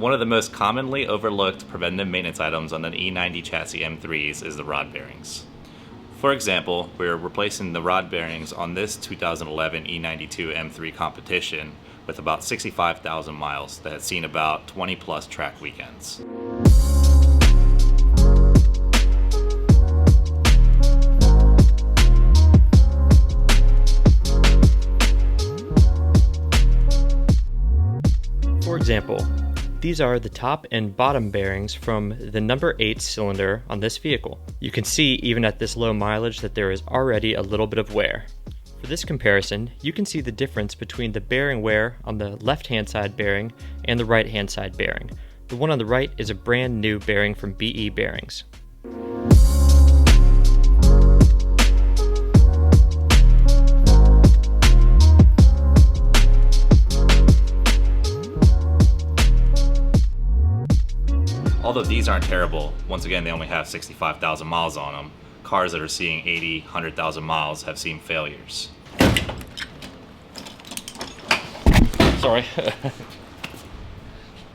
One of the most commonly overlooked preventive maintenance items on an E90 chassis M3s is the rod bearings. For example, we're replacing the rod bearings on this 2011 E92 M3 competition with about 65,000 miles that has seen about 20 plus track weekends. For example, these are the top and bottom bearings from the number 8 cylinder on this vehicle. You can see even at this low mileage that there is already a little bit of wear. For this comparison, you can see the difference between the bearing wear on the left-hand side bearing and the right-hand side bearing. The one on the right is a brand new bearing from BE Bearings. Although these aren't terrible, once again they only have 65,000 miles on them. Cars that are seeing 80, 100,000 miles have seen failures. Sorry.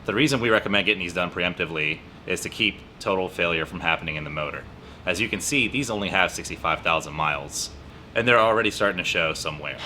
The reason we recommend getting these done preemptively is to keep total failure from happening in the motor. As you can see, these only have 65,000 miles, and they're already starting to show some wear.